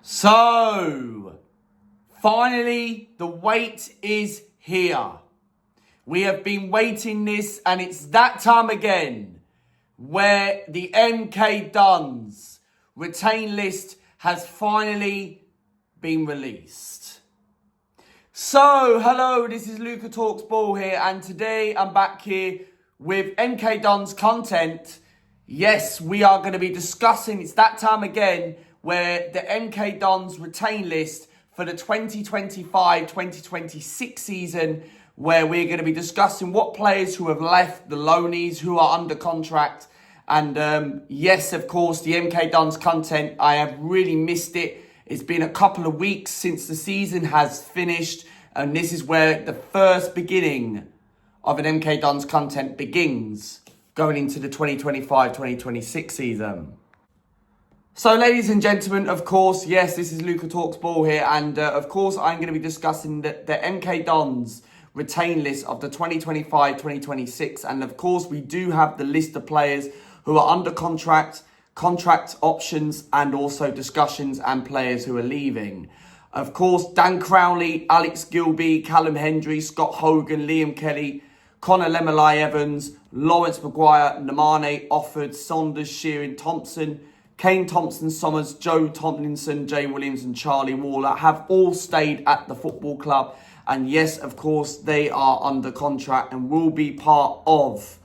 So, finally, the wait is here. We have been waiting this, and it's that time again where the mkdons retain list has finally been released. So, hello, this is Luca Talks Ball here, and today I'm back here with mkdons content. Yes, we are going to be discussing, it's that time again, where the mkdons retain list for the 2025-2026 season, where we're going to be discussing what players who have left, the loanees who are under contract. And yes, of course, the mkdons content, I have really missed it. It's been a couple of weeks since the season has finished, and this is where the first beginning of an mkdons content begins, going into the 2025-2026 season. So, ladies and gentlemen, of course, yes, this is Luca Talks Ball here, and of course, I'm going to be discussing the mkdons retain list of the 2025-2026, and of course, we do have the list of players who are under contract options, and also discussions and players who are leaving. Of course, Dan Crowley, Alex Gilbey, Callum Hendry, Scott Hogan, Liam Kelly, Connor Lemelai-Evans, Lawrence Maguire, Nemane Offord, Saunders, Shearing, Thompson, Kane Thompson-Summers, Joe Tomlinson, Jay Williams and Charlie Waller have all stayed at the football club. And yes, of course, they are under contract and will be part of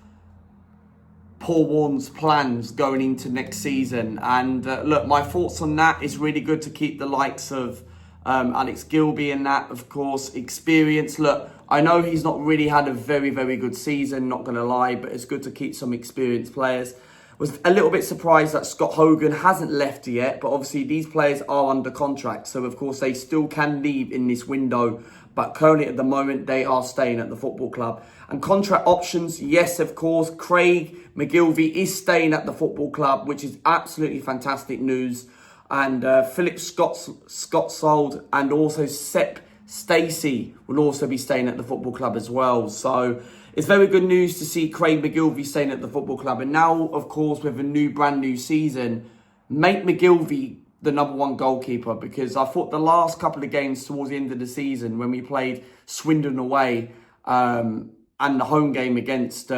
Paul Warne's plans going into next season. And look, my thoughts on that is really good to keep the likes of Alex Gilbey and that, of course, experience. Look, I know he's not really had a very, very good season, not going to lie, but it's good to keep some experienced players. Was a little bit surprised that Scott Hogan hasn't left yet, but obviously these players are under contract, so of course they still can leave in this window, but currently at the moment they are staying at the football club. And contract options, yes, of course, Craig McGilvey is staying at the football club, which is absolutely fantastic news. And Philip Scottsold and also Sepp Stacey will also be staying at the football club as well. So it's very good news to see Craig McGilvey staying at the football club. And now, of course, with a brand new season, make McGilvey the #1 goalkeeper, because I thought the last couple of games towards the end of the season, when we played Swindon away and the home game against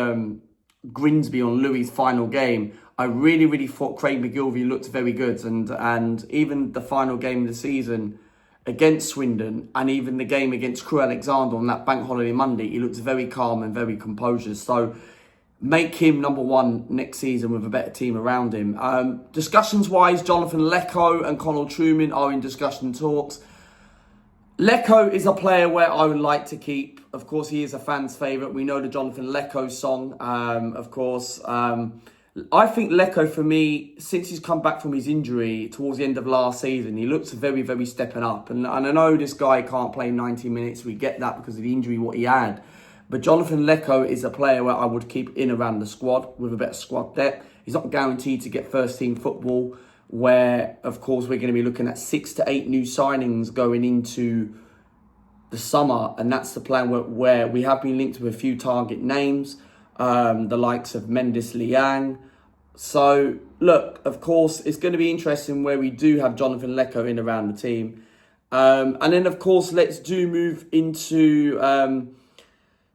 Grimsby on Louis' final game, I really thought Craig McGilvey looked very good. And even the final game of the season against Swindon, and even the game against Crewe Alexandra on that bank holiday Monday, he looks very calm and very composed. So make him #1 next season with a better team around him. Discussions-wise, Jonathan Lecco and Connell Truman are in discussion talks. Lecco is a player where I would like to keep. Of course, he is a fan's favourite. We know the Jonathan Lecco song, of course. I think Lecco, for me, since he's come back from his injury towards the end of last season, he looks very stepping up. And I know this guy can't play 90 minutes. We get that because of the injury, what he had. But Jonathan Lecco is a player where I would keep in around the squad with a better squad depth. He's not guaranteed to get first team football, where, of course, we're going to be looking at 6 to 8 new signings going into the summer. And that's the plan where we have been linked with a few target names, the likes of Mendes Liang. So, look, of course, it's going to be interesting where we do have Jonathan Lecco in around the team. And then, of course, let's move into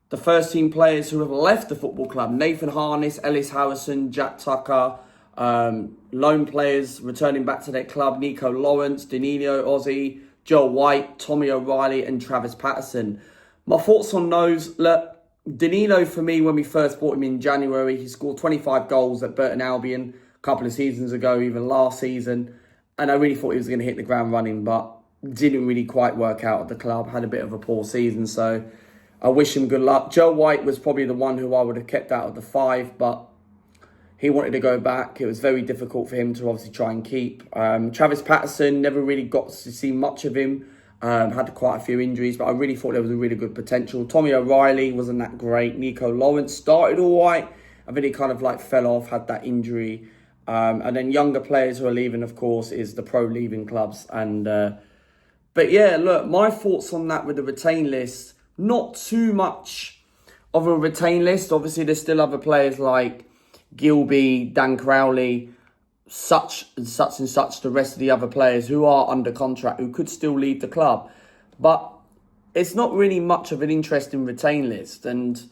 the first team players who have left the football club. Nathan Harness, Ellis Harrison, Jack Tucker, loan players returning back to their club, Nico Lawrence, Danilo Ozzy, Joe White, Tommy O'Reilly and Travis Patterson. My thoughts on those, look, Danilo, for me, when we first bought him in January, he scored 25 goals at Burton Albion a couple of seasons ago, even last season. And I really thought he was going to hit the ground running, but didn't really quite work out at the club. Had a bit of a poor season, so I wish him good luck. Joe White was probably the one who I would have kept out of the 5, but he wanted to go back. It was very difficult for him to obviously try and keep. Travis Patterson, never really got to see much of him. Had quite a few injuries, but I really thought there was a really good potential. Tommy O'Reilly wasn't that great. Nico Lawrence started all right. I think he kind of fell off, had that injury. And then younger players who are leaving, of course, is the pro leaving clubs. But yeah, look, my thoughts on that with the retain list, not too much of a retain list. Obviously, there's still other players like Gilbey, Dan Crowley, such and such and such the rest of the other players who are under contract, who could still leave the club. But it's not really much of an interesting retain list. And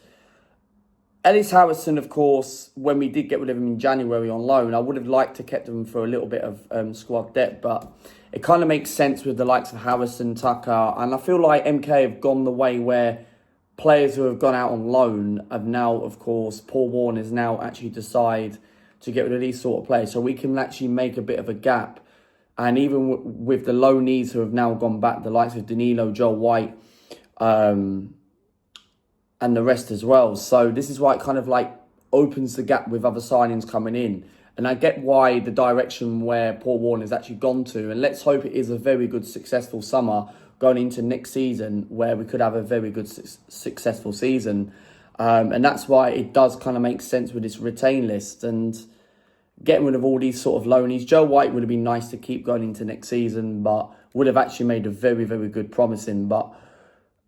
Ellis Harrison, of course, when we did get rid of him in January on loan, I would have liked to kept him for a little bit of squad depth, but it kind of makes sense with the likes of Harrison, Tucker, and I feel like MK have gone the way where players who have gone out on loan have now, of course, Paul Warne is now actually decide to get rid of these sort of players, so we can actually make a bit of a gap. And even with the loanees who have now gone back, the likes of Danilo, Joel White, and the rest as well. So this is why it kind of like opens the gap with other signings coming in. And I get why the direction where Paul Warne has actually gone to. And let's hope it is a very good, successful summer going into next season where we could have a very good, successful season. And that's why it does kind of make sense with this retain list. And getting rid of all these sort of loanees. Joe White would have been nice to keep going into next season, but would have actually made a very, very good promising. But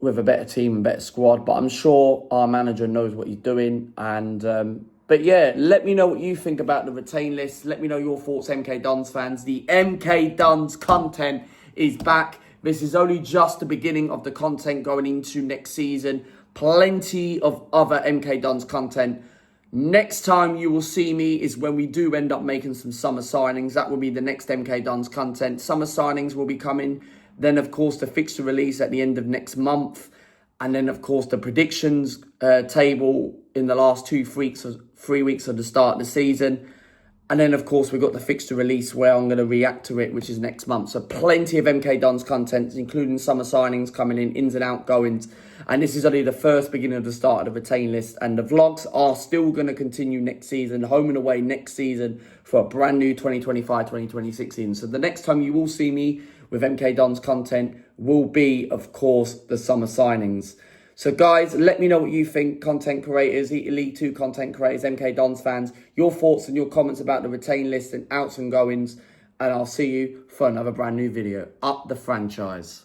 with a better team and better squad. But I'm sure our manager knows what he's doing. And but yeah, let me know what you think about the retain list. Let me know your thoughts, MK Dons fans. The MK Dons content is back. This is only just the beginning of the content going into next season. Plenty of other MK Dons content. Next time you will see me is when we do end up making some summer signings. That will be the next MK Dons content. Summer signings will be coming. Then, of course, the fixture release at the end of next month. And then, of course, the predictions table in the last 3 weeks of the start of the season. And then, of course, we've got the fixture release where I'm going to react to it, which is next month. So plenty of MK Dons content, including summer signings coming in, ins and outgoings. And this is only the first beginning of the start of the retain list. And the vlogs are still going to continue next season, home and away next season for a brand new 2025-2026 season. So the next time you will see me with MK Dons content will be, of course, the summer signings. So guys, let me know what you think, content creators, League 2 content creators, MK Dons fans, your thoughts and your comments about the retain list and outs and goings. And I'll see you for another brand new video. Up the franchise.